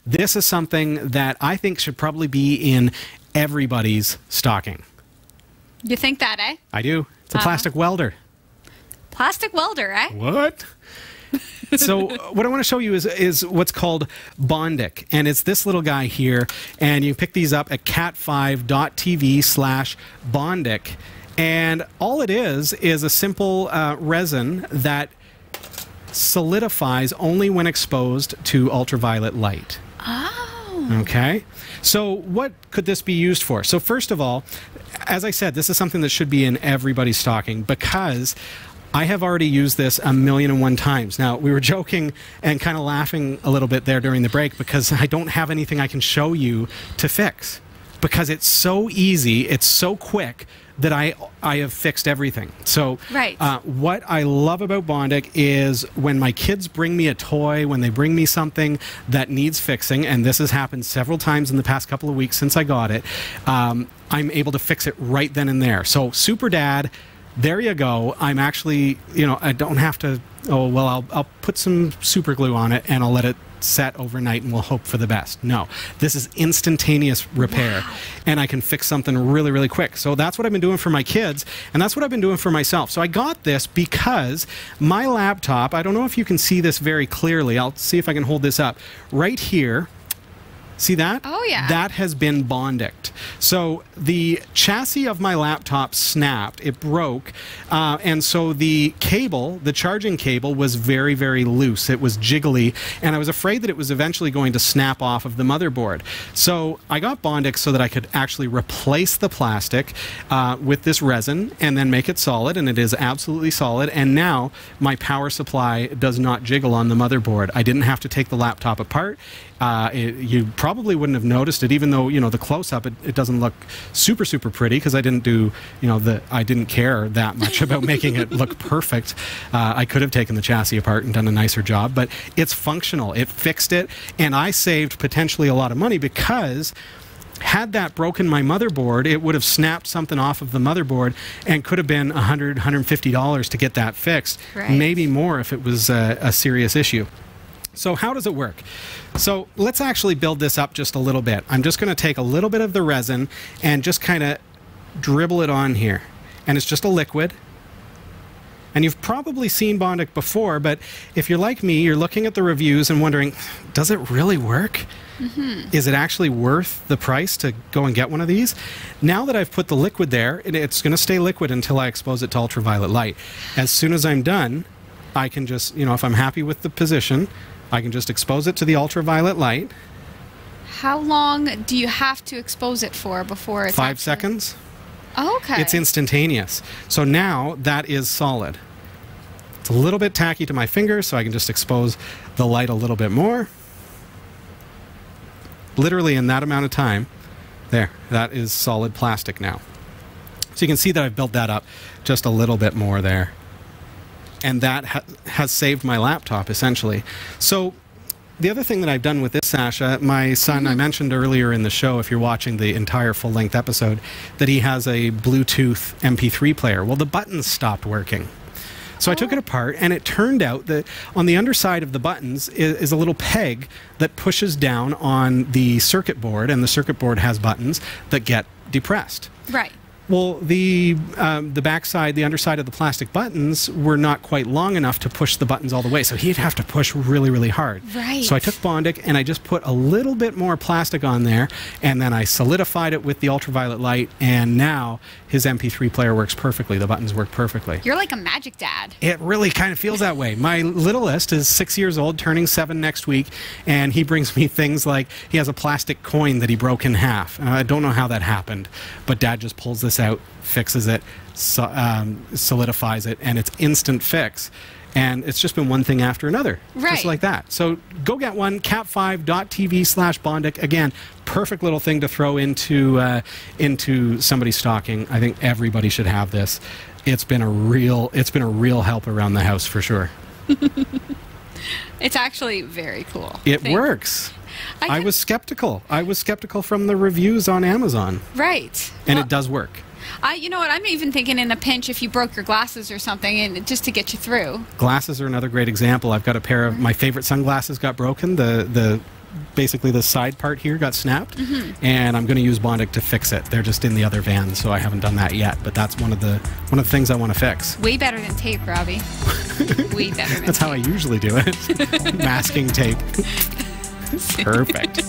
This is something that I think should probably be in everybody's stocking. You think that, eh? I do. It's a plastic welder. Plastic welder, eh? What? So what I want to show you is what's called Bondic, and it's this little guy here, and you pick these up at cat5.tv/Bondic, and all it is a simple resin that solidifies only when exposed to ultraviolet light. Oh. Okay. So what could this be used for? So first of all, as I said, this is something that should be in everybody's stocking because I have already used this 1,000,001 times. Now, we were joking and kind of laughing a little bit there during the break because I don't have anything I can show you to fix because it's so easy, it's so quick that I have fixed everything. So right. What I love about Bondic is when my kids bring me a toy, when they bring me something that needs fixing, and this has happened several times in the past couple of weeks since I got it, I'm able to fix it right then and there. So Super Dad, there you go. I'm actually, you know, I don't have to, oh, well, I'll put some super glue on it and I'll let it set overnight and we'll hope for the best. No, this is instantaneous repair. Wow. And I can fix something really, really quick. So that's what I've been doing for my kids, and that's what I've been doing for myself. So I got this because my laptop, I don't know if you can see this very clearly. I'll see if I can hold this up. Right here, see that? Oh, yeah. That has been Bondiced. So the chassis of my laptop snapped. It broke. And so the cable, the charging cable, was very, very loose. It was jiggly. And I was afraid that it was eventually going to snap off of the motherboard. So I got Bondic so that I could actually replace the plastic with this resin and then make it solid. And it is absolutely solid. And now my power supply does not jiggle on the motherboard. I didn't have to take the laptop apart. You probably wouldn't have noticed it, even though, you know, the close-up, it doesn't look super, super pretty because I didn't do, you know, I didn't care that much about making it look perfect. I could have taken the chassis apart and done a nicer job, but it's functional. It fixed it, and I saved potentially a lot of money because had that broken my motherboard, it would have snapped something off of the motherboard and could have been $100, $150 to get that fixed. Right. Maybe more if it was a serious issue. So how does it work? So let's actually build this up just a little bit. I'm just going to take a little bit of the resin and just kind of dribble it on here. And it's just a liquid. And you've probably seen Bondic before, but if you're like me, you're looking at the reviews and wondering, does it really work? Mm-hmm. Is it actually worth the price to go and get one of these? Now that I've put the liquid there, it's going to stay liquid until I expose it to ultraviolet light. As soon as I'm done, I can just, you know, if I'm happy with the position, I can just expose it to the ultraviolet light. How long do you have to expose it for before it's 5 seconds. Oh, okay. It's instantaneous. So now that is solid. It's a little bit tacky to my fingers, so I can just expose the light a little bit more. Literally in that amount of time. There, that is solid plastic now. So you can see that I've built that up just a little bit more there. And that has saved my laptop, essentially. So the other thing that I've done with this, Sasha, my son, I mentioned earlier in the show, if you're watching the entire full-length episode, that he has a Bluetooth MP3 player. Well, the buttons stopped working. So I took it apart, and it turned out that on the underside of the buttons is a little peg that pushes down on the circuit board, and the circuit board has buttons that get depressed. Right. Well, the backside, the underside of the plastic buttons were not quite long enough to push the buttons all the way, so he'd have to push really, really hard. Right. So I took Bondic and I just put a little bit more plastic on there, and then I solidified it with the ultraviolet light, and now his MP3 player works perfectly. The buttons work perfectly. You're like a magic dad. It really kind of feels that way. My littlest is 6 years old, turning 7 next week, and he brings me things like he has a plastic coin that he broke in half. I don't know how that happened, but Dad just pulls this out, fixes it, solidifies it, and it's instant fix. And it's just been one thing after another, just like that. So go get one, cat5.tv/Bondic. Again, perfect little thing to throw into somebody's stocking. I think everybody should have this. It's been a real help around the house for sure. It's actually very cool. It works. I was skeptical. I was skeptical from the reviews on Amazon. Right. And it does work. You know what, I'm even thinking in a pinch if you broke your glasses or something, and just to get you through. Glasses are another great example. I've got a pair of my favorite sunglasses got broken. The basically the side part here got snapped, and I'm going to use Bondic to fix it. They're just in the other van, so I haven't done that yet. But that's one of the things I want to fix. Way better than tape, Robbie. Way better than That's how I usually do it. Masking tape. Perfect.